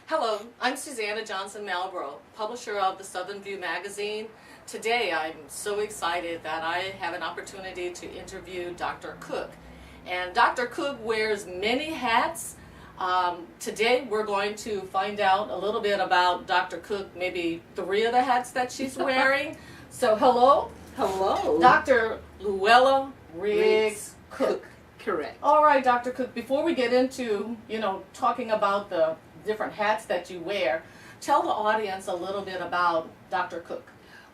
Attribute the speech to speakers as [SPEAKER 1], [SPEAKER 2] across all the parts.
[SPEAKER 1] Hello, I'm Susannah Malbreaux, publisher of the Southern View magazine. Today I'm so excited that I have an opportunity to interview Dr. Cook. And Dr. Cook wears many hats. Today we're going to find out a little bit about Dr. Cook, maybe 3 of the hats that she's wearing. So hello.
[SPEAKER 2] Hello.
[SPEAKER 1] Dr. Louella Riggs Cook.
[SPEAKER 2] Correct.
[SPEAKER 1] All right, Dr. Cook, before we get into, talking about the different hats that you wear, tell the audience a little bit about Dr. Cook.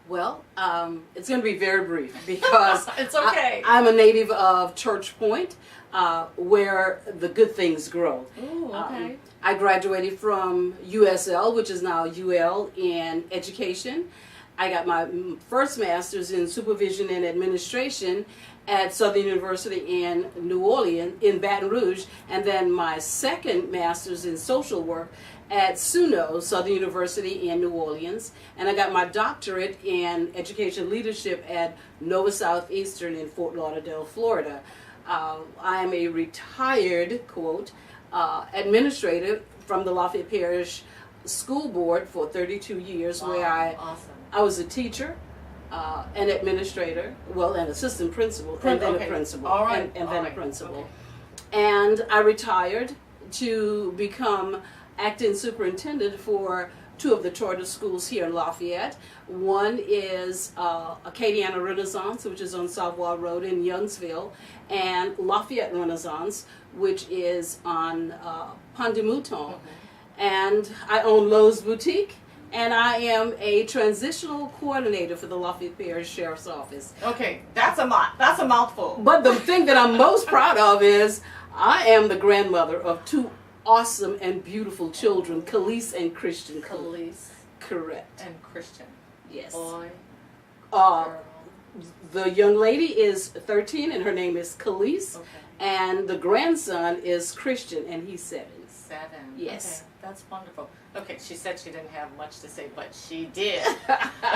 [SPEAKER 2] Well, it's going to be very brief because
[SPEAKER 1] it's okay.
[SPEAKER 2] I'm a native of Church Point, where the good things grow.
[SPEAKER 1] Ooh, okay.
[SPEAKER 2] I graduated from USL, which is now UL, in education. I got my first master's in supervision and administration at Southern University in New Orleans, in Baton Rouge, and then my second master's in social work at SUNO, Southern University in New Orleans, and I got my doctorate in education leadership at Nova Southeastern in Fort Lauderdale, Florida. I am a retired, quote, administrator from the Lafayette Parish School Board for 32 years,
[SPEAKER 1] wow,
[SPEAKER 2] where
[SPEAKER 1] awesome.
[SPEAKER 2] I was a teacher, an administrator, well, an assistant principal, and then a principal,
[SPEAKER 1] all right.
[SPEAKER 2] and then a principal.
[SPEAKER 1] Okay.
[SPEAKER 2] And I retired to become acting superintendent for 2 of the charter schools here in Lafayette. One is Acadiana Renaissance, which is on Savoy Road in Youngsville, and Lafayette Renaissance, which is on Pont de Mouton. And I own Lowe's Boutique, and I am a transitional coordinator for the Lafayette Parish Sheriff's Office.
[SPEAKER 1] Okay, that's a mouthful.
[SPEAKER 2] But the thing that I'm most proud of is I am the grandmother of 2 awesome and beautiful children, Khalees and Christian.
[SPEAKER 1] Khalees.
[SPEAKER 2] Correct.
[SPEAKER 1] And Christian.
[SPEAKER 2] Yes.
[SPEAKER 1] Boy.
[SPEAKER 2] Girl. The young lady is 13 and her name is Khalees.
[SPEAKER 1] Okay.
[SPEAKER 2] And the grandson is Christian and he's 7.
[SPEAKER 1] 7.
[SPEAKER 2] Yes.
[SPEAKER 1] Okay, that's wonderful. Okay, she said she didn't have much to say, but she did.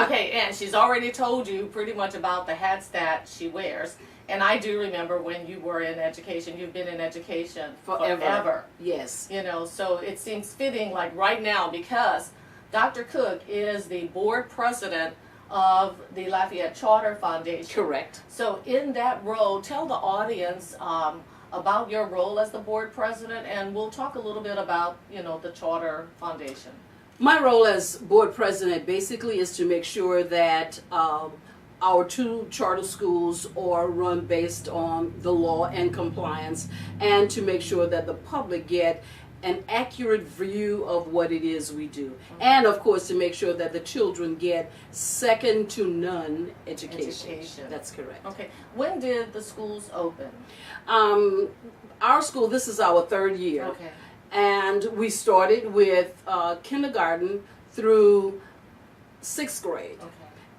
[SPEAKER 1] Okay, and she's already told you pretty much about the hats that she wears. And I do remember when you were in education, you've been in education forever.
[SPEAKER 2] Yes.
[SPEAKER 1] So it seems fitting like right now because Dr. Cook is the board president of the Lafayette Charter Foundation.
[SPEAKER 2] Correct.
[SPEAKER 1] So in that role, tell the audience about your role as the board president, and we'll talk a little bit about, the Charter Foundation.
[SPEAKER 2] My role as board president basically is to make sure that our 2 charter schools are run based on the law and compliance, and to make sure that the public get an accurate view of what it is we do. And of course to make sure that the children get second to none education. That's correct.
[SPEAKER 1] Okay. When did the schools open?
[SPEAKER 2] Our school, this is our 3rd year.
[SPEAKER 1] Okay.
[SPEAKER 2] And we started with kindergarten through 6th grade.
[SPEAKER 1] Okay.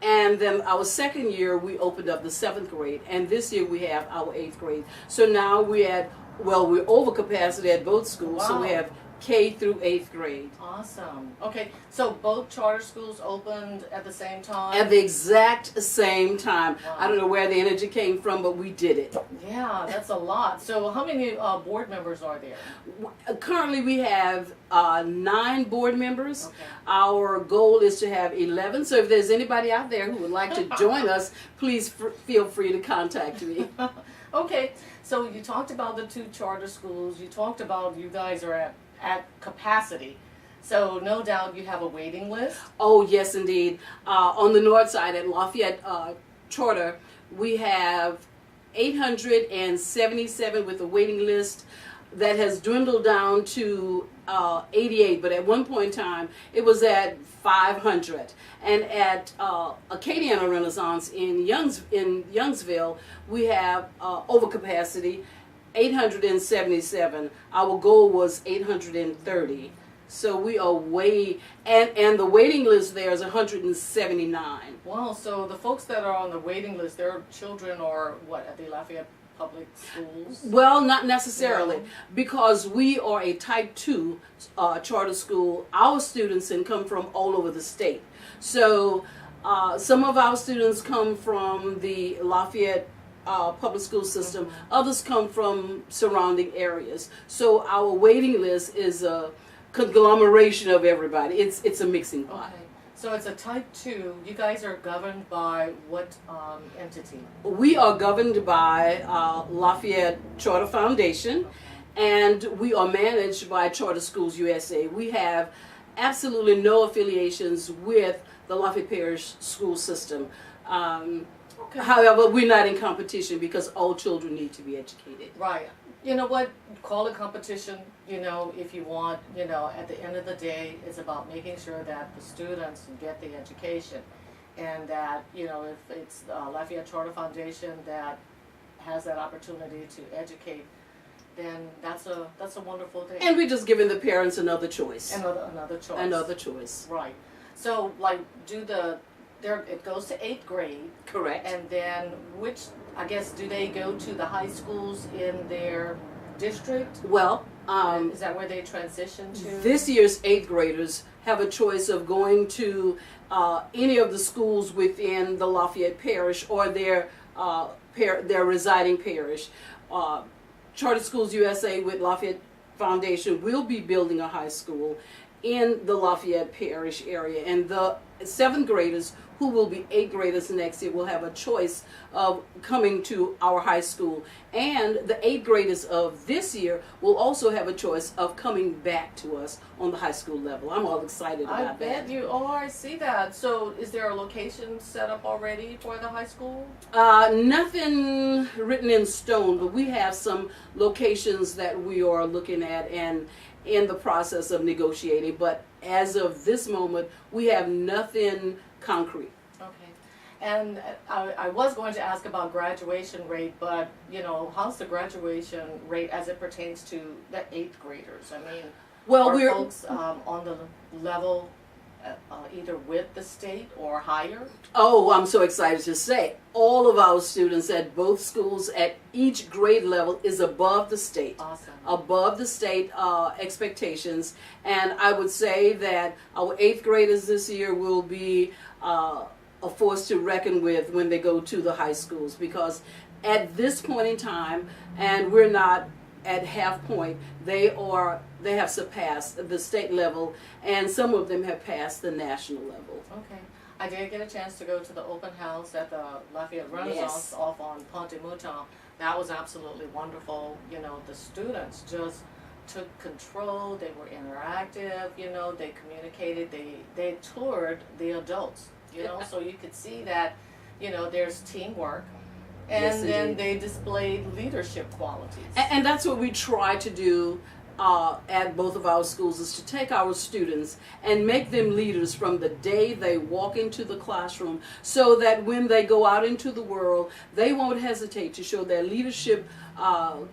[SPEAKER 2] And then our 2nd year, we opened up the 7th grade. And this year we have our 8th grade. So now we're over capacity at both schools.
[SPEAKER 1] Wow.
[SPEAKER 2] So we have K through 8th grade.
[SPEAKER 1] Awesome. Okay, so both charter schools opened at the same time?
[SPEAKER 2] At the exact same time.
[SPEAKER 1] Wow.
[SPEAKER 2] I don't know where the energy came from, but we did it.
[SPEAKER 1] Yeah, that's a lot. So how many board members are there?
[SPEAKER 2] Currently we have 9 board members.
[SPEAKER 1] Okay.
[SPEAKER 2] Our goal is to have 11. So if there's anybody out there who would like to join us, please feel free to contact me.
[SPEAKER 1] Okay, so you talked about the 2 charter schools. You talked about you guys are at capacity. So no doubt you have a waiting list.
[SPEAKER 2] Oh, yes, indeed. On the north side at Lafayette Charter, we have 877 with a waiting list that has dwindled down to 88, but at one point in time it was at 500. And at Acadiana Renaissance in Youngsville, we have overcapacity, 877. Our goal was 830. So we are way, and the waiting list there is 179.
[SPEAKER 1] Wow, so the folks that are on the waiting list, their children are what, at the Lafayette Public Schools?
[SPEAKER 2] Well, not necessarily,
[SPEAKER 1] No.
[SPEAKER 2] because we are a type 2 charter school. Our students come from all over the state. So some of our students come from the Lafayette public school system. Others come from surrounding areas. So our waiting list is a conglomeration of everybody. It's a mixing pot.
[SPEAKER 1] Okay. So it's a type 2. You guys are governed by what entity?
[SPEAKER 2] We are governed by Lafayette Charter Foundation, and we are managed by Charter Schools USA. We have absolutely no affiliations with the Lafayette Parish school system. However, we're not in competition because all children need to be educated.
[SPEAKER 1] Right. You know what? Call it competition, if you want. At the end of the day, it's about making sure that the students get the education. And that, if it's Lafayette Charter Foundation that has that opportunity to educate, then that's a wonderful thing.
[SPEAKER 2] And we're just giving the parents another choice.
[SPEAKER 1] Another choice.
[SPEAKER 2] Another choice.
[SPEAKER 1] Right. So, it goes to 8th grade.
[SPEAKER 2] Correct.
[SPEAKER 1] And then do they go to the high schools in their district?
[SPEAKER 2] Well,
[SPEAKER 1] is that where they transition to?
[SPEAKER 2] This year's 8th graders have a choice of going to any of the schools within the Lafayette Parish or their residing parish. Charter Schools USA with Lafayette Foundation will be building a high school in the Lafayette Parish area, and the 7th graders who will be 8th graders next year will have a choice of coming to our high school, and the 8th graders of this year will also have a choice of coming back to us on the high school level. I'm all excited about that.
[SPEAKER 1] I bet you are. I see that. So is there a location set up already for the high school?
[SPEAKER 2] Nothing written in stone, but we have some locations that we are looking at and in the process of negotiating, but as of this moment, we have nothing concrete.
[SPEAKER 1] Okay. And I was going to ask about graduation rate, but, how's the graduation rate as it pertains to the 8th graders? I mean, are folks on the level either with the state or higher?
[SPEAKER 2] Oh, I'm so excited to say all of our students at both schools at each grade level is above the state.
[SPEAKER 1] Awesome.
[SPEAKER 2] Above the state expectations. And I would say that our 8th graders this year will be a force to reckon with when they go to the high schools, because at this point in time, and we're not at half point, they have surpassed the state level, and some of them have passed the national level.
[SPEAKER 1] Okay. I did get a chance to go to the open house at the Lafayette Renaissance off on Ponte Mouton. That was absolutely wonderful. The students just took control. They were interactive. They communicated. They toured the adults. So you could see that, there's teamwork. And
[SPEAKER 2] yes,
[SPEAKER 1] then they displayed leadership qualities.
[SPEAKER 2] And that's what we try to do at both of our schools, is to take our students and make them leaders from the day they walk into the classroom, so that when they go out into the world, they won't hesitate to show their leadership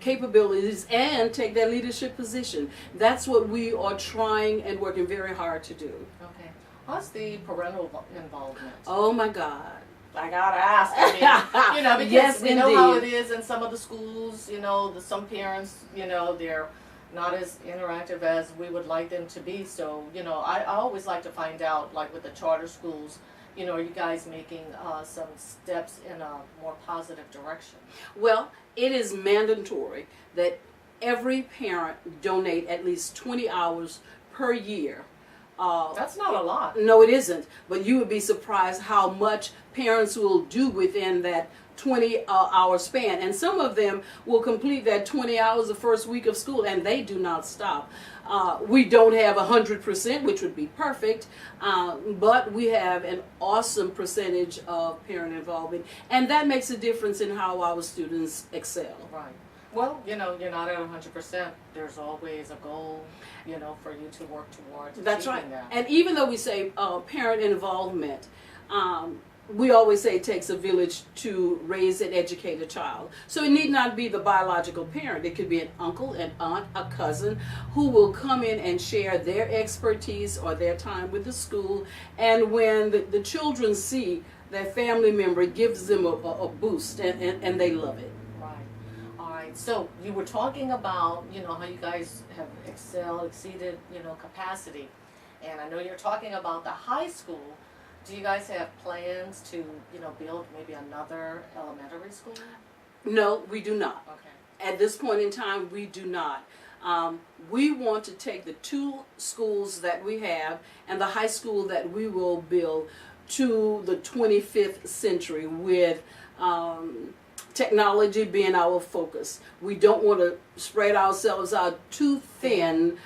[SPEAKER 2] capabilities and take their leadership position. That's what we are trying and working very hard to do.
[SPEAKER 1] Okay. How's the parental involvement?
[SPEAKER 2] Oh my God.
[SPEAKER 1] I gotta ask. I mean, because
[SPEAKER 2] yes,
[SPEAKER 1] we know how it is in some of the schools. Some parents, they're not as interactive as we would like them to be. So, I always like to find out, like with the charter schools, are you guys making some steps in a more positive direction?
[SPEAKER 2] Well, it is mandatory that every parent donate at least 20 hours per year.
[SPEAKER 1] That's not a lot.
[SPEAKER 2] No, it isn't. But you would be surprised how much parents will do within that 20-hour span. And some of them will complete that 20 hours the first week of school, and they do not stop. We don't have 100%, which would be perfect, but we have an awesome percentage of parent involvement, and that makes a difference in how our students excel.
[SPEAKER 1] Right. Well, you're not at 100%. There's always a goal, for you to work towards.
[SPEAKER 2] That's right.
[SPEAKER 1] That.
[SPEAKER 2] And even though we say parent involvement, we always say it takes a village to raise and educate a child. So it need not be the biological parent. It could be an uncle, an aunt, a cousin who will come in and share their expertise or their time with the school. And when the children see their family member, it gives them a boost, and they love it.
[SPEAKER 1] So you were talking about, how you guys have exceeded, capacity. And I know you're talking about the high school. Do you guys have plans to, build maybe another elementary school?
[SPEAKER 2] No, we do not.
[SPEAKER 1] Okay.
[SPEAKER 2] At this point in time, we do not. We want to take the two schools that we have and the high school that we will build to the 25th century with technology being our focus. We don't want to spread ourselves out too thin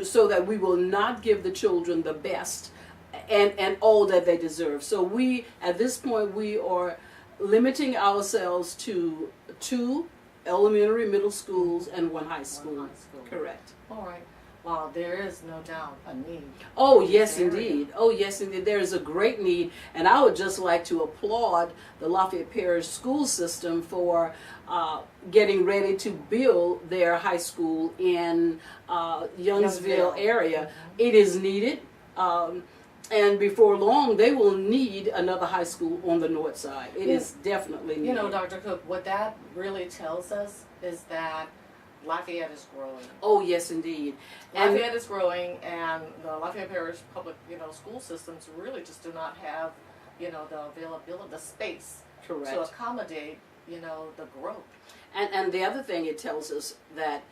[SPEAKER 2] so that we will not give the children the best and all that they deserve. So we, at this point, we are limiting ourselves to 2 elementary, middle schools, and 1 high school.
[SPEAKER 1] 1 high school.
[SPEAKER 2] Correct.
[SPEAKER 1] All right. Wow, there is no doubt a need.
[SPEAKER 2] Oh, yes, indeed. Oh, yes, indeed. There is a great need, and I would just like to applaud the Lafayette Parish school system for getting ready to build their high school in Youngsville area.
[SPEAKER 1] Mm-hmm.
[SPEAKER 2] It is needed, and before long, they will need another high school on the north side. It is definitely needed.
[SPEAKER 1] You know, Dr. Cook, what that really tells us is that Lafayette is growing.
[SPEAKER 2] Oh, yes, indeed.
[SPEAKER 1] Lafayette is growing, and the Lafayette Parish public, school systems really just do not have, the availability, the space
[SPEAKER 2] Correct.
[SPEAKER 1] to accommodate, the growth.
[SPEAKER 2] And the other thing it tells us that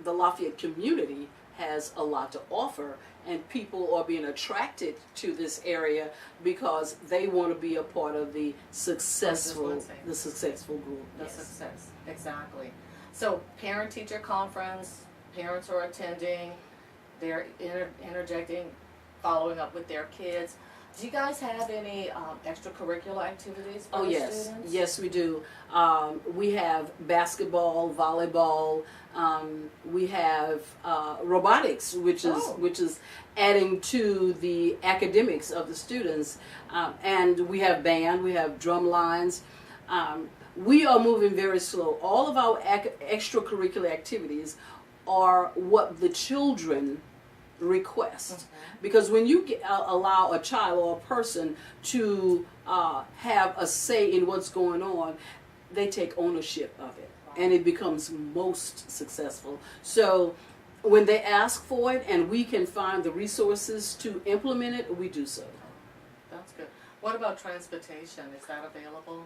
[SPEAKER 2] the Lafayette community has a lot to offer, and people are being attracted to this area because they want to be a part of the successful group.
[SPEAKER 1] The
[SPEAKER 2] Yes.
[SPEAKER 1] success, exactly. So parent-teacher conference, parents are attending, they're interjecting, following up with their kids. Do you guys have any extracurricular activities for
[SPEAKER 2] Oh,
[SPEAKER 1] the
[SPEAKER 2] yes.
[SPEAKER 1] students?
[SPEAKER 2] Yes, we do. We have basketball, volleyball. We have robotics, which is adding to the academics of the students. And we have band. We have drum lines. We are moving very slow. All of our extracurricular activities are what the children request. Because when you allow a child or a person to have a say in what's going on, they take ownership of it, and it becomes most successful. So when they ask for it and we can find the resources to implement it, we do so.
[SPEAKER 1] That's good. What about transportation? Is that available?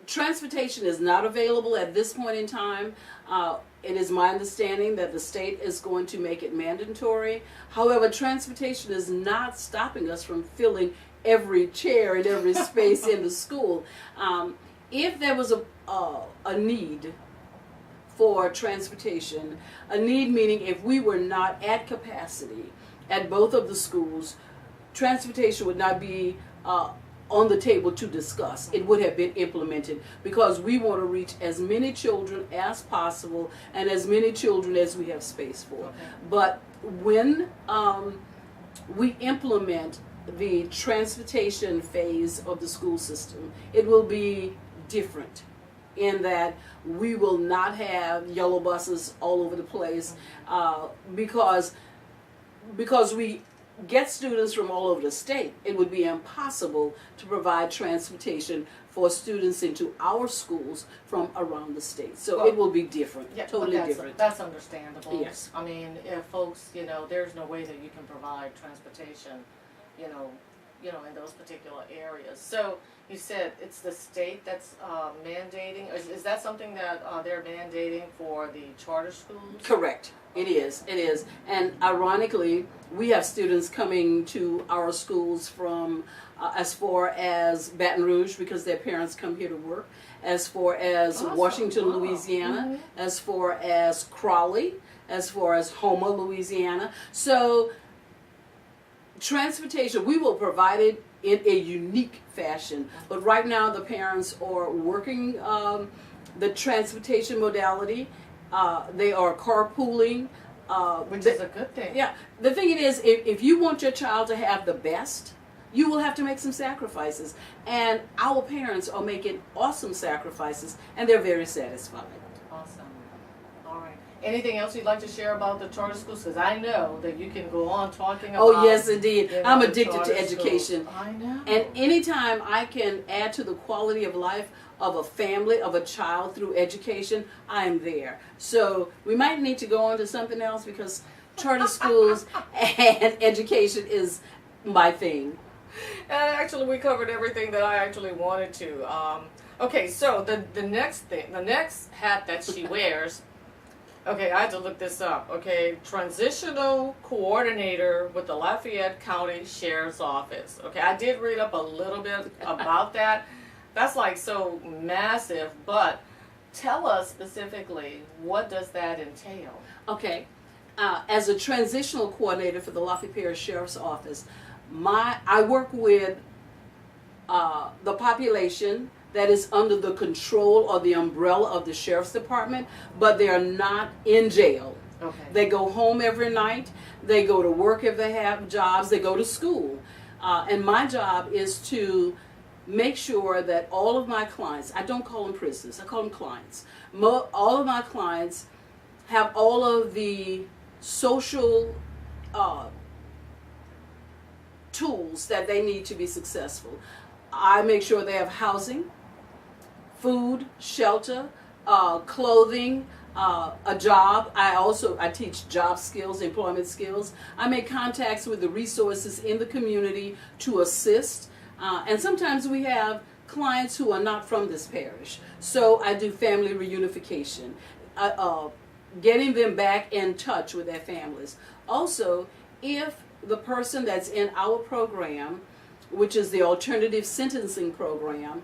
[SPEAKER 2] Transportation is not available at this point in time. It is my understanding that the state is going to make it mandatory. However, transportation is not stopping us from filling every chair and every space in the school. If there was a need for transportation, a need meaning if we were not at capacity at both of the schools, transportation would not be on the table to discuss. It would have been implemented because we want to reach as many children as possible and as many children as we have space for.
[SPEAKER 1] Okay.
[SPEAKER 2] But when we implement the transportation phase of the school system, it will be different in that we will not have yellow buses all over the place because we get students from all over the state. It would be impossible to provide transportation for students into our schools from around the state. So it will be different, totally different.
[SPEAKER 1] That's understandable.
[SPEAKER 2] Yes.
[SPEAKER 1] I mean, if folks, there's no way that you can provide transportation, in those particular areas. So you said it's the state that's mandating. Is that something that they're mandating for the charter schools?
[SPEAKER 2] Correct. It is. It is. And ironically, we have students coming to our schools from as far as Baton Rouge because their parents come here to work, as far as
[SPEAKER 1] Awesome.
[SPEAKER 2] Washington,
[SPEAKER 1] Wow.
[SPEAKER 2] Louisiana, as far as Crowley, as far as Houma, Louisiana. So transportation, we will provide it in a unique fashion. But right now the parents are working the transportation modality. They are carpooling.
[SPEAKER 1] Which is a good thing.
[SPEAKER 2] Yeah. The thing it is, if you want your child to have the best, you will have to make some sacrifices. And our parents are making awesome sacrifices, and they're very satisfied.
[SPEAKER 1] Awesome. All right. Anything else you'd like to share about the charter schools? Because I know that you can go on talking about.
[SPEAKER 2] Oh, yes, indeed. I'm
[SPEAKER 1] the
[SPEAKER 2] addicted
[SPEAKER 1] charter
[SPEAKER 2] to education.
[SPEAKER 1] schools. I know.
[SPEAKER 2] And anytime I can add to the quality of life of a family, of a child through education, I am there. So we might need to go on to something else because charter schools and education is my thing.
[SPEAKER 1] And actually, we covered everything that I actually wanted to. Okay, so the next thing, the next hat that she wears Okay, I had to look this up. Okay, Transitional Coordinator with the Lafayette County Sheriff's Office. Okay, I did read up a little bit about that. That's like so massive, but tell us specifically, what does that entail?
[SPEAKER 2] Okay, as a transitional coordinator for the Lafayette Parish Sheriff's Office, I work with the population that is under the control or the umbrella of the Sheriff's Department, but they are not in jail.
[SPEAKER 1] Okay.
[SPEAKER 2] They go home every night, they go to work if they have jobs, they go to school. And my job is to make sure that all of my clients, I don't call them prisoners, I call them clients. All of my clients have all of the social tools that they need to be successful. I make sure they have housing, food, shelter, clothing, a job. I teach job skills, employment skills. I make contacts with the resources in the community to assist. And sometimes we have clients who are not from this parish. So I do family reunification, getting them back in touch with their families. Also, if the person that's in our program, which is the alternative sentencing program,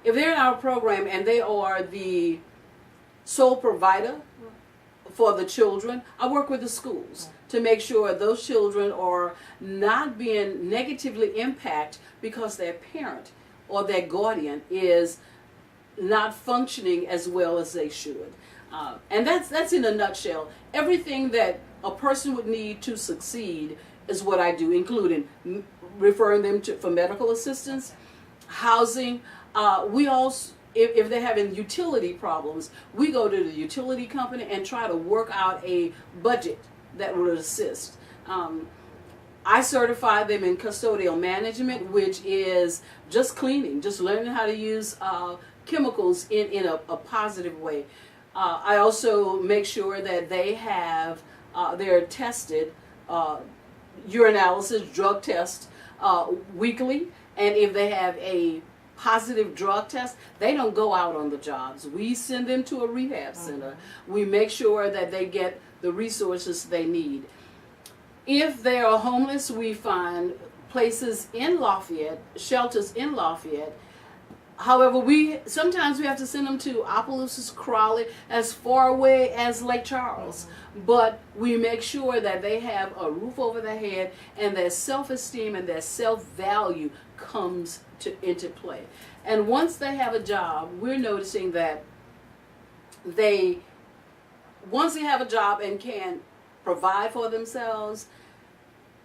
[SPEAKER 2] if they're in our program and they are the sole provider for the children, I work with the schools to make sure those children are not being negatively impacted because their parent or their guardian is not functioning as well as they should. And that's in a nutshell. Everything that a person would need to succeed is what I do, including referring them for medical assistance, housing. We also, if they're having utility problems, we go to the utility company and try to work out a budget that would assist. I certify them in custodial management, which is just cleaning, just learning how to use chemicals in a positive way. I also make sure that they have, they're tested, urinalysis, drug test weekly, and if they have a positive drug test, they don't go out on the jobs. We send them to a rehab center. We make sure that they get the resources they need. If they are homeless, we find places in Lafayette, shelters in Lafayette. However, sometimes we have to send them to Opelousas, Crowley, as far away as Lake Charles. But we make sure that they have a roof over their head and their self-esteem and their self-value comes into play. And once they have a job, we're noticing that once they have a job and can provide for themselves,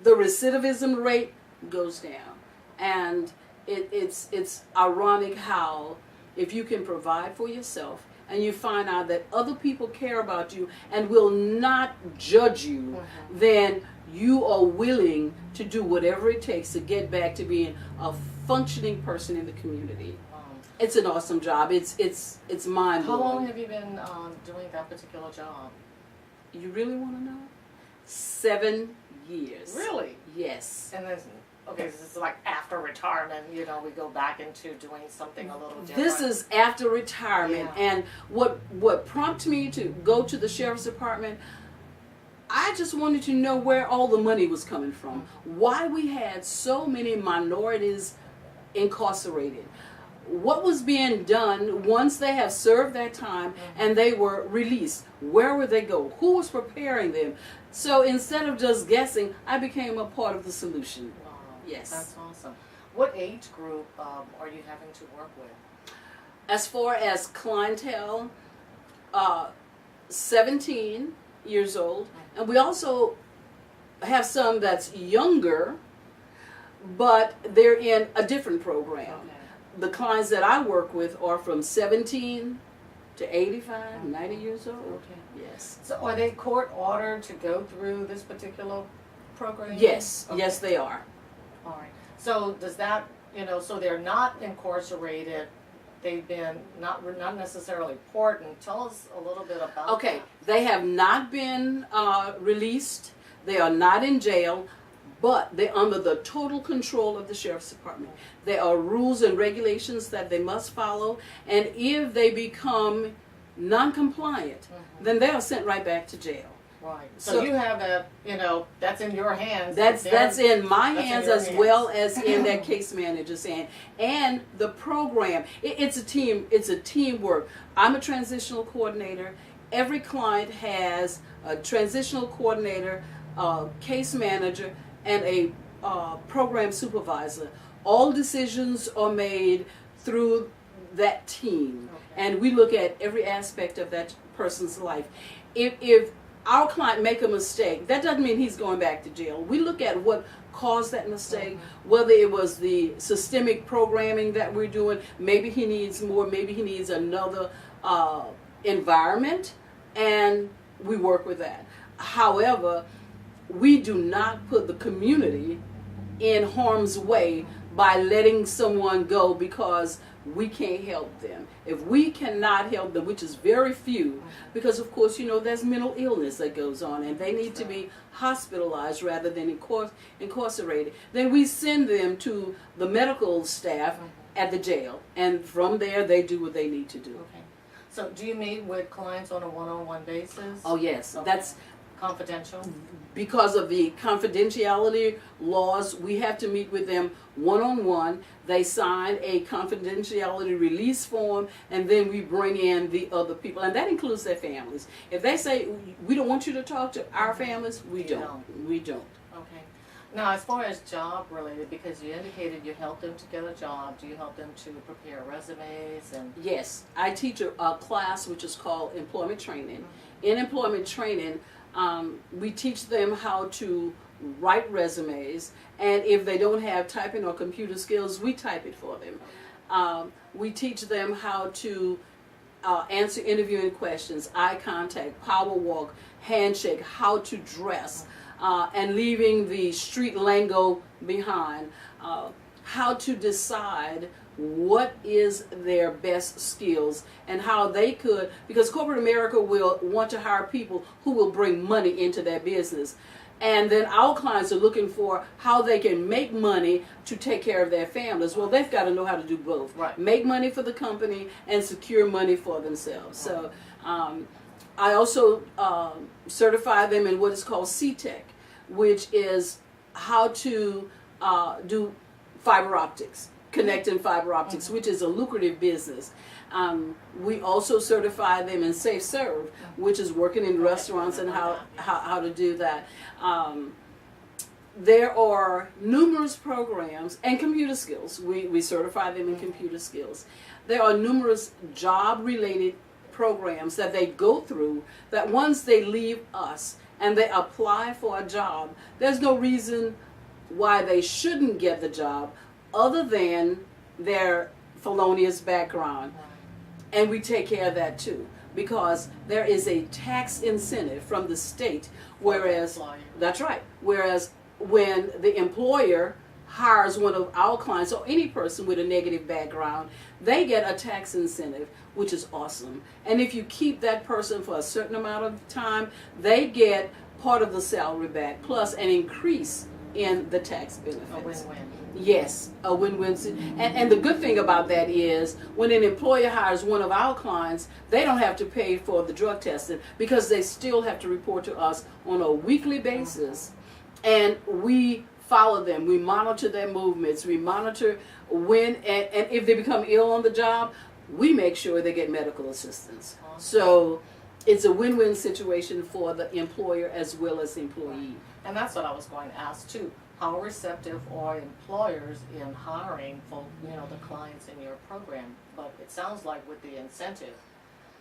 [SPEAKER 2] the recidivism rate goes down. And it's ironic how if you can provide for yourself and you find out that other people care about you and will not judge you, then you are willing to do whatever it takes to get back to being a functioning person in the community. It's an awesome job. It's mind-blowing.
[SPEAKER 1] How long have you been doing that particular job?
[SPEAKER 2] You really want to know? 7 years.
[SPEAKER 1] Really?
[SPEAKER 2] Yes.
[SPEAKER 1] And then, okay, this is like after retirement, we go back into doing something a little different.
[SPEAKER 2] This is after retirement.
[SPEAKER 1] Yeah.
[SPEAKER 2] And what prompted me to go to the Sheriff's Department, I just wanted to know where all the money was coming from. Why we had so many minorities incarcerated. What was being done once they have served their time and they were released? Where would they go? Who was preparing them? So instead of just guessing, I became a part of the solution.
[SPEAKER 1] Wow.
[SPEAKER 2] Yes.
[SPEAKER 1] That's awesome. What age group are you having to work with?
[SPEAKER 2] As far as clientele, 17 years old. And we also have some that's younger, but they're in a different program.
[SPEAKER 1] Okay.
[SPEAKER 2] The clients that I work with are from 17 to 85, 90 years old.
[SPEAKER 1] Okay.
[SPEAKER 2] Yes.
[SPEAKER 1] So are they court ordered to go through this particular program?
[SPEAKER 2] Yes.
[SPEAKER 1] Okay.
[SPEAKER 2] Yes, they are.
[SPEAKER 1] All right. So does that, so they're not incarcerated. They've been not necessarily pardoned. Tell us a little bit about
[SPEAKER 2] Okay.
[SPEAKER 1] that.
[SPEAKER 2] They have not been released. They are not in jail, but they're under the total control of the Sheriff's Department. There are rules and regulations that they must follow, and if they become non-compliant, then they are sent right back to jail.
[SPEAKER 1] Right. So you have a, that's in your hands.
[SPEAKER 2] That's in my hands as
[SPEAKER 1] hands.
[SPEAKER 2] well as in that case manager's hand. And the program, it's a team. It's a teamwork. I'm a transitional coordinator. Every client has a transitional coordinator, a case manager, and a program supervisor. All decisions are made through that team, and we look at every aspect of that person's life. If our client make a mistake, that doesn't mean he's going back to jail. We look at what caused that mistake, whether it was the systemic programming that we're doing, maybe he needs more, maybe he needs another environment, and we work with that. However, we do not put the community in harm's way by letting someone go because we can't help them. If we cannot help them, which is very few, because of course, there's mental illness that goes on and they need to be hospitalized rather than incarcerated, then we send them to the medical staff at the jail, and from there they do what they need to do.
[SPEAKER 1] Okay. So do you meet with clients on a one-on-one basis?
[SPEAKER 2] Oh yes,
[SPEAKER 1] Okay.
[SPEAKER 2] That's
[SPEAKER 1] confidential?
[SPEAKER 2] because of the confidentiality laws. We have to meet with them one-on-one. They sign a confidentiality release form, and then we bring in the other people, and that includes their families. If they say, we don't want you to talk to our families, we don't. We don't.
[SPEAKER 1] Okay. Now, as far as job related, because you indicated you help them to get a job, do you help them to prepare resumes and?
[SPEAKER 2] Yes, I teach a class which is called employment training. In employment training, we teach them how to write resumes, and if they don't have typing or computer skills, we type it for them. We teach them how to answer interviewing questions, eye contact, power walk, handshake, how to dress, and leaving the street lingo behind, how to decide what is their best skills and how they could, because corporate America will want to hire people who will bring money into their business. And then our clients are looking for how they can make money to take care of their families. Well, they've got to know how to do both.
[SPEAKER 1] Right.
[SPEAKER 2] Make money for the company and secure money for themselves. So I also certify them in what is called CTEC, which is how to do fiber optics. Connecting fiber optics, which is a lucrative business. We also certify them in Safe Serve, which is working in restaurants and how to do that. There are numerous programs, and computer skills. We certify them in computer skills. There are numerous job-related programs that they go through that once they leave us and they apply for a job, there's no reason why they shouldn't get the job other than their felonious background. And we take care of that too, because there is a tax incentive from the state, whereas, that's right, whereas when the employer hires one of our clients or any person with a negative background, they get a tax incentive, which is awesome. And if you keep that person for a certain amount of time, they get part of the salary back, plus an increase in the tax benefits.
[SPEAKER 1] A win-win.
[SPEAKER 2] Yes, a win-win. And the good thing about that is when an employer hires one of our clients, they don't have to pay for the drug testing because they still have to report to us on a weekly basis. And we follow them. We monitor their movements. We monitor when and if they become ill on the job, we make sure they get medical assistance. So it's a win-win situation for the employer as well as the employee.
[SPEAKER 1] And that's what I was going to ask too. How receptive are employers in hiring for the clients in your program? But it sounds like with the incentive,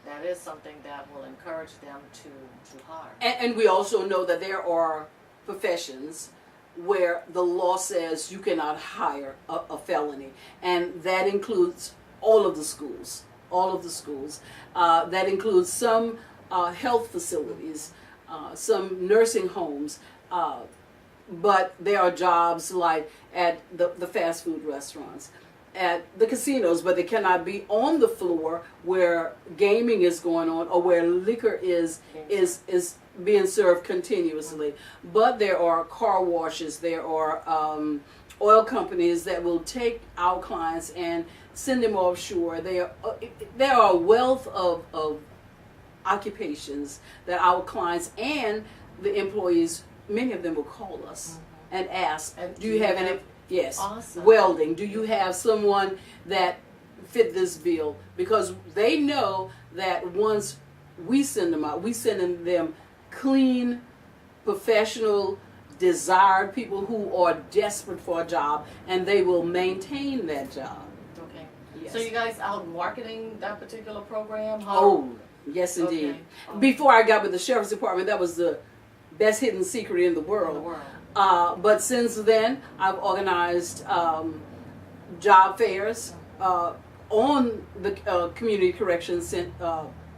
[SPEAKER 1] that is something that will encourage them to hire.
[SPEAKER 2] And we also know that there are professions where the law says you cannot hire a felony, and that includes all of the schools. All of the schools. That includes some health facilities, some nursing homes. But there are jobs like at the fast food restaurants, at the casinos, but they cannot be on the floor where gaming is going on or where liquor is being served continuously. But there are car washes, there are oil companies that will take our clients and send them offshore. There are a wealth of occupations that our clients and the employees, many of them will call us and ask,
[SPEAKER 1] And
[SPEAKER 2] do you have any? Yes.
[SPEAKER 1] Awesome.
[SPEAKER 2] Welding. Do you have someone that fit this bill? Because they know that once we send them out, we send them clean, professional, desired people who are desperate for a job, and they will maintain that job.
[SPEAKER 1] Okay.
[SPEAKER 2] Yes.
[SPEAKER 1] So you guys out marketing that particular program?
[SPEAKER 2] Oh, yes, indeed.
[SPEAKER 1] Okay. Oh.
[SPEAKER 2] Before I got with the Sheriff's Department, that was the best hidden secret in the
[SPEAKER 1] In
[SPEAKER 2] world.
[SPEAKER 1] the world.
[SPEAKER 2] But since then, I've organized job fairs on the community corrections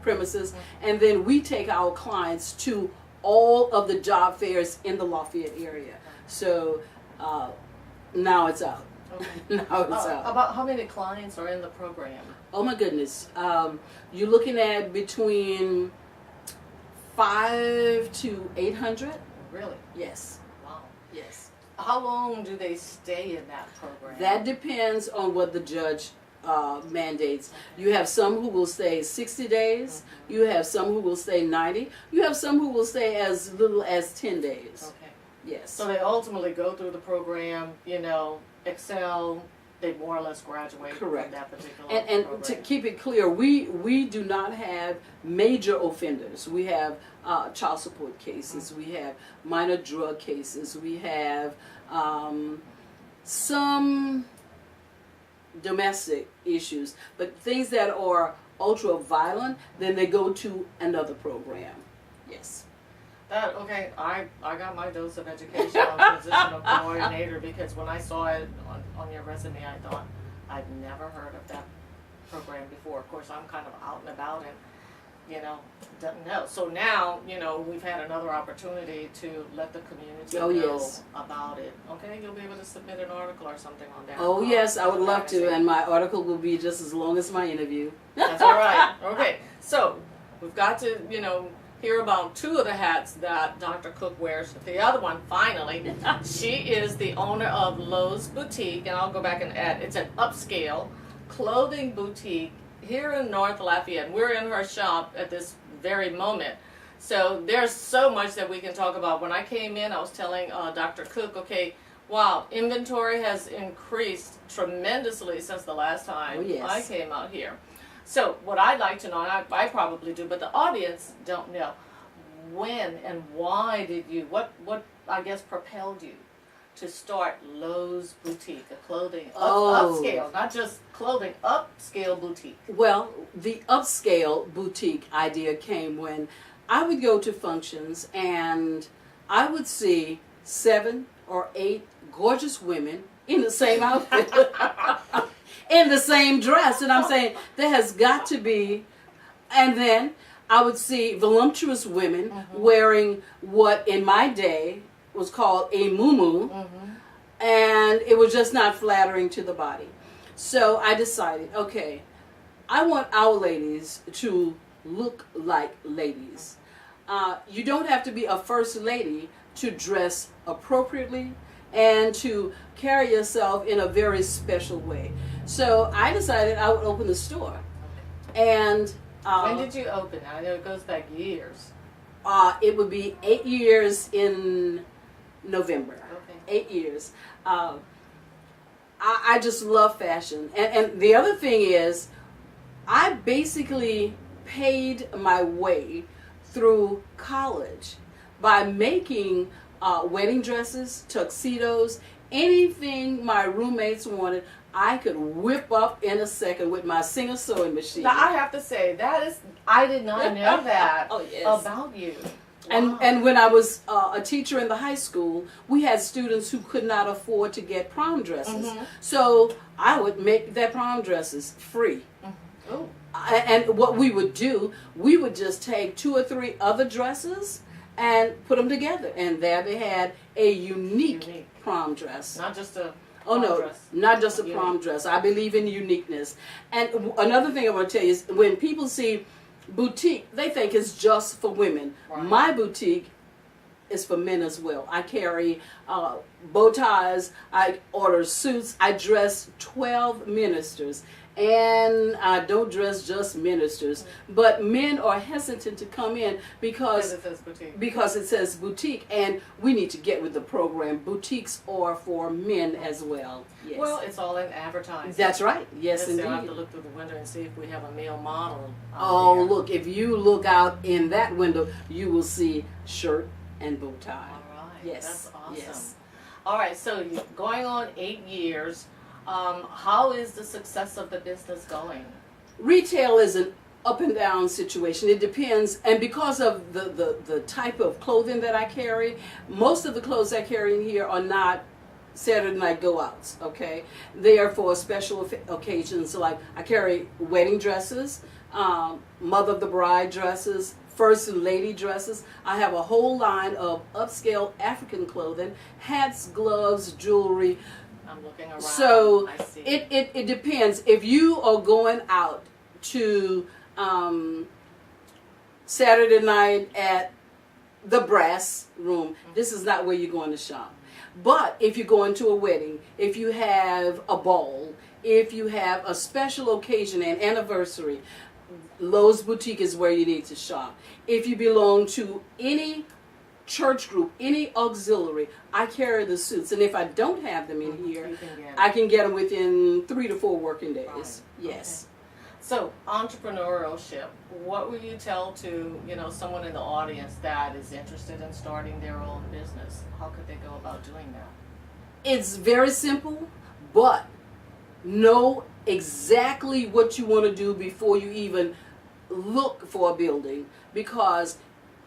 [SPEAKER 2] premises, and then we take our clients to all of the job fairs in the Lafayette area. So now it's out.
[SPEAKER 1] Okay.
[SPEAKER 2] Now it's out.
[SPEAKER 1] About how many clients are in the program?
[SPEAKER 2] Oh my goodness. You're looking at between 500 to 800.
[SPEAKER 1] Really?
[SPEAKER 2] Yes.
[SPEAKER 1] Wow.
[SPEAKER 2] Yes.
[SPEAKER 1] How long do they stay in that program?
[SPEAKER 2] That depends on what the judge mandates. You have some who will stay 60 days. You have some who will stay 90. You have some who will stay as little as 10 days.
[SPEAKER 1] Okay.
[SPEAKER 2] Yes.
[SPEAKER 1] So they ultimately go through the program, excel, they more or less graduate
[SPEAKER 2] Correct.
[SPEAKER 1] from that particular
[SPEAKER 2] And
[SPEAKER 1] program.
[SPEAKER 2] to keep it clear, we do not have major offenders. We have child support cases. We have minor drug cases. We have some domestic issues, but things that are ultra violent, then they go to another program. Yes.
[SPEAKER 1] Okay, I got my dose of education on transitional coordinator because when I saw it on your resume, I thought I'd never heard of that program before. Of course, I'm kind of out and about and, didn't know. So now, we've had another opportunity to let the community know
[SPEAKER 2] yes.
[SPEAKER 1] about it. Okay, you'll be able to submit an article or something on that.
[SPEAKER 2] Oh yes, I would love to,
[SPEAKER 1] magazine.
[SPEAKER 2] and my article will be just as long as my interview.
[SPEAKER 1] That's all right. Okay, so we've got to, hear about two of the hats that Dr. Cook wears. The other one, finally, she is the owner of Lowe's Boutique, and I'll go back and add, it's an upscale clothing boutique here in North Lafayette. We're in her shop at this very moment. So there's so much that we can talk about. When I came in, I was telling Dr. Cook, okay, wow, inventory has increased tremendously since the last time I came out here. So what I'd like to know, and I probably do, but the audience don't know, when and why did you, what I guess propelled you to start Lowe's Boutique, a clothing, upscale, not just clothing, upscale boutique?
[SPEAKER 2] Well, the upscale boutique idea came when I would go to functions and I would see 7 or 8 gorgeous women in the same outfit. In the same dress, and I'm saying there has got to be, and then I would see voluptuous women wearing what in my day was called a muumuu, and it was just not flattering to the body. So I decided, okay, I want our ladies to look like ladies. You don't have to be a first lady to dress appropriately and to carry yourself in a very special way. So I decided I would open the store. And
[SPEAKER 1] when did you open? I know it goes back years.
[SPEAKER 2] It would be 8 years in November.
[SPEAKER 1] Okay.
[SPEAKER 2] 8 years. I just love fashion. And the other thing is, I basically paid my way through college by making wedding dresses, tuxedos, anything my roommates wanted, I could whip up in a second with my Singer sewing machine.
[SPEAKER 1] Now I have to say, I did not know that about you. Wow.
[SPEAKER 2] And when I was a teacher in the high school, we had students who could not afford to get prom dresses. So I would make their prom dresses free.
[SPEAKER 1] Oh.
[SPEAKER 2] And what we would do, we would just take 2 or 3 other dresses and put them together. And there they had a unique prom dress.
[SPEAKER 1] Not just a
[SPEAKER 2] Oh no,
[SPEAKER 1] dress.
[SPEAKER 2] Not just a prom dress. I believe in uniqueness. And another thing I want to tell you is when people see boutique, they think it's just for women.
[SPEAKER 1] Right.
[SPEAKER 2] My boutique is for men as well. I carry bow ties. I order suits. I dress 12 ministers. And I don't dress just ministers, but men are hesitant to come in because it says boutique, and we need to get with the program. Boutiques are for men as well. Yes.
[SPEAKER 1] Well, it's all in advertising.
[SPEAKER 2] That's right. Yes, indeed.
[SPEAKER 1] I'll have to look through the window and see if we have a male model.
[SPEAKER 2] Oh, look! If you look out in that window, you will see shirt and bow tie.
[SPEAKER 1] All right.
[SPEAKER 2] Yes.
[SPEAKER 1] That's awesome.
[SPEAKER 2] Yes.
[SPEAKER 1] All right. So you're going on 8 years. How is the success of the business going?
[SPEAKER 2] Retail is an up and down situation. It depends, and because of the type of clothing that I carry, most of the clothes I carry in here are not Saturday night go outs, okay? They are for special occasions. So like I carry wedding dresses, mother of the bride dresses, first lady dresses. I have a whole line of upscale African clothing, hats, gloves, jewelry.
[SPEAKER 1] I'm looking around.
[SPEAKER 2] So
[SPEAKER 1] I see.
[SPEAKER 2] it depends. If you are going out to Saturday night at the brass room, this is not where you're going to shop. But if you're going to a wedding, if you have a ball, if you have a special occasion, an anniversary, Lowe's Boutique is where you need to shop. If you belong to any church group, any auxiliary, I carry the suits, and if I don't have them in here, I can get them within 3 to 4 working days. Right. Yes.
[SPEAKER 1] Okay. So entrepreneurship, what would you tell to someone in the audience that is interested in starting their own business? How could they go about doing that?
[SPEAKER 2] It's very simple, but know exactly what you want to do before you even look for a building, because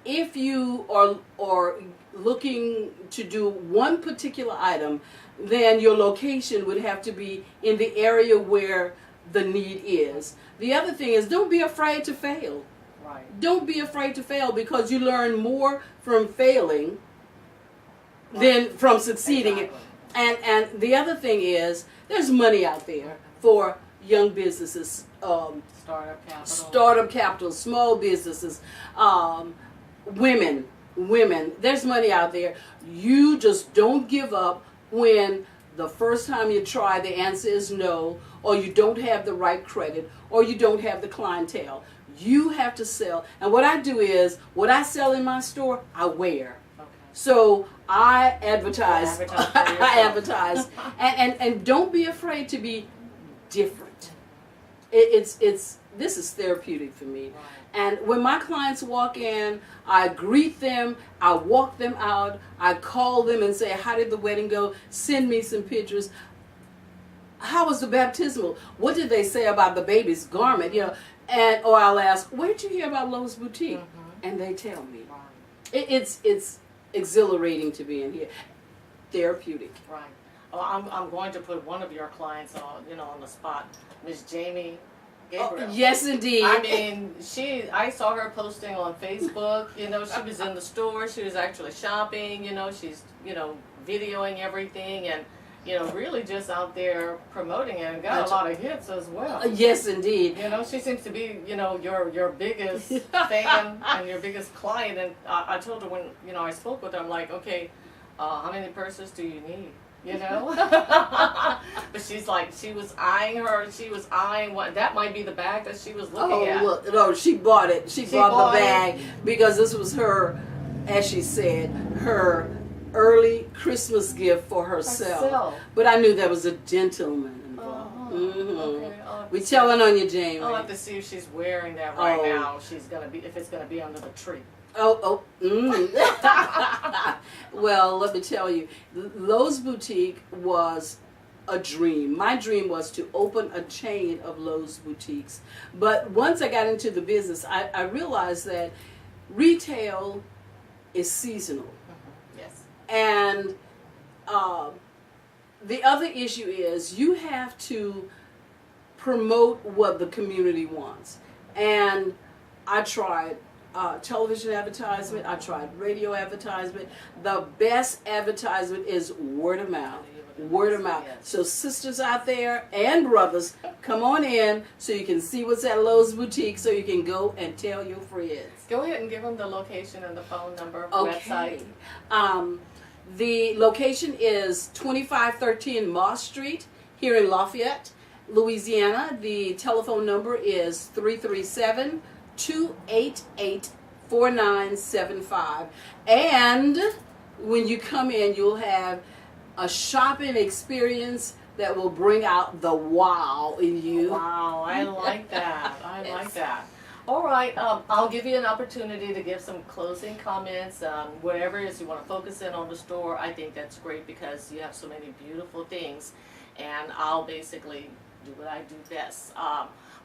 [SPEAKER 2] if you are looking to do one particular item, then your location would have to be in the area where the need is. The other thing is, don't be afraid to fail.
[SPEAKER 1] Right.
[SPEAKER 2] Don't be afraid to fail, because you learn more from failing than from succeeding.
[SPEAKER 1] Exactly.
[SPEAKER 2] And the other thing is, there's money out there for young businesses, startup capital, small businesses, women. There's money out there. You just don't give up when the first time you try the answer is no, or you don't have the right credit, or you don't have the clientele. You have to sell. And what I do is, what I sell in my store, I wear.
[SPEAKER 1] Okay.
[SPEAKER 2] So I advertise.
[SPEAKER 1] I
[SPEAKER 2] advertise. And don't be afraid to be different. This is therapeutic for me.
[SPEAKER 1] Right.
[SPEAKER 2] And when my clients walk in, I greet them, I walk them out, I call them and say, how did the wedding go? Send me some pictures. How was the baptismal? What did they say about the baby's garment? Or I'll ask, where'd you hear about Lowe's Boutique? Mm-hmm. And they tell me. Right. It's exhilarating to be in here. Therapeutic.
[SPEAKER 1] Right. Oh, I'm going to put one of your clients on the spot, Miss Jamie Gabriel.
[SPEAKER 2] Oh, yes, indeed.
[SPEAKER 1] I mean, I saw her posting on Facebook. She was in the store. She was actually shopping. She's videoing everything and really just out there promoting it, and got a lot of hits as well.
[SPEAKER 2] Yes, indeed.
[SPEAKER 1] She seems to be your biggest fan and your biggest client. And I told her when I spoke with her, I'm like, okay, how many purses do you need? But she's like, she was eyeing what that might be the bag that she was looking at.
[SPEAKER 2] Look, no, she bought it. She bought the bag because this was her, as she said, her early Christmas gift for herself. But I knew there was a gentleman involved.
[SPEAKER 1] Okay.
[SPEAKER 2] We telling on you, Jamie.
[SPEAKER 1] I'll have to see if she's wearing that right now. If it's gonna be under the tree.
[SPEAKER 2] Well, let me tell you, Lowe's Boutique was a dream. My dream was to open a chain of Lowe's boutiques. But once I got into the business, I realized that retail is seasonal.
[SPEAKER 1] Mm-hmm. Yes.
[SPEAKER 2] And the other issue is you have to promote what the community wants. And I tried television advertisement, I tried radio advertisement. The best advertisement is word of mouth. Word of mouth.
[SPEAKER 1] Yes.
[SPEAKER 2] So sisters out there and brothers, come on in so you can see what's at Lowe's Boutique, so you can go and tell your friends.
[SPEAKER 1] Go ahead and give them the location and the phone number,
[SPEAKER 2] Okay.
[SPEAKER 1] website.
[SPEAKER 2] The location is 2513 Moss Street here in Lafayette. Louisiana. The telephone number is 337-288-4975. And when you come in, you'll have a shopping experience that will bring out the wow in you.
[SPEAKER 1] Wow, I like that. I like that. All right, I'll give you an opportunity to give some closing comments. Wherever it is you want to focus in on the store, I think that's great because you have so many beautiful things, and I'll basically do what I do best.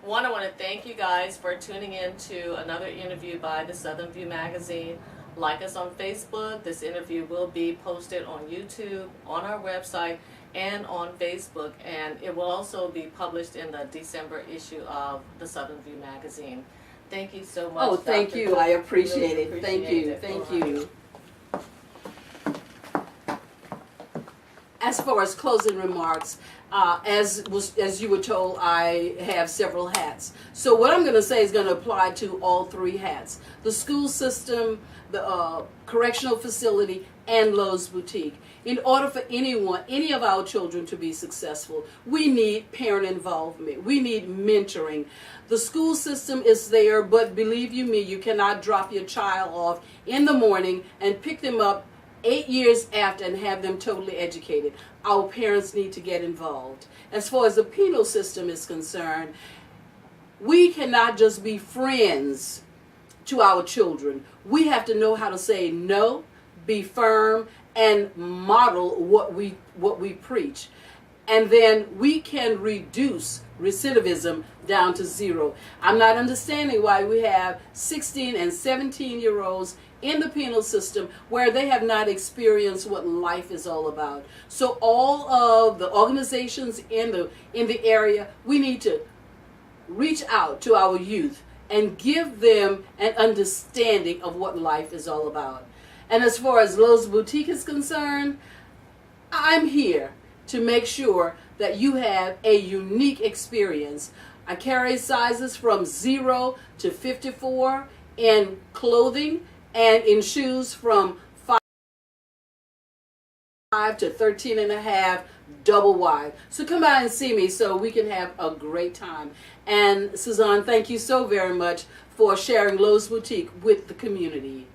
[SPEAKER 1] One, I want to thank you guys for tuning in to another interview by the Southern View magazine. Like us on Facebook. This interview will be posted on YouTube, on our website, and on Facebook, and it will also be published in the December issue of the Southern View magazine. Thank you so much.
[SPEAKER 2] Oh, thank
[SPEAKER 1] Dr.
[SPEAKER 2] you.
[SPEAKER 1] Cook.
[SPEAKER 2] I appreciate
[SPEAKER 1] Really
[SPEAKER 2] it. Thank you.
[SPEAKER 1] it.
[SPEAKER 2] Thank
[SPEAKER 1] All right.
[SPEAKER 2] you. As far as closing remarks, as you were told, I have several hats. So what I'm going to say is going to apply to all three hats: the school system, the correctional facility, and Lowe's Boutique. In order for any of our children to be successful, we need parent involvement. We need mentoring. The school system is there, but believe you me, you cannot drop your child off in the morning and pick them up 8 years after and have them totally educated. Our parents need to get involved. As far as the penal system is concerned, we cannot just be friends to our children. We have to know how to say no, be firm, and model what we preach. And then we can reduce recidivism down to zero. I'm not understanding why we have 16 and 17-year-olds in the penal system where they have not experienced what life is all about. So all of the organizations in the area, we need to reach out to our youth and give them an understanding of what life is all about. And as far as Lowe's Boutique is concerned, I'm here to make sure that you have a unique experience. I carry sizes from 0 to 54 in clothing, and in shoes from 5 to 13 and a half double wide. So come by and see me so we can have a great time. And Susannah, thank you so very much for sharing Lowe's Boutique with the community.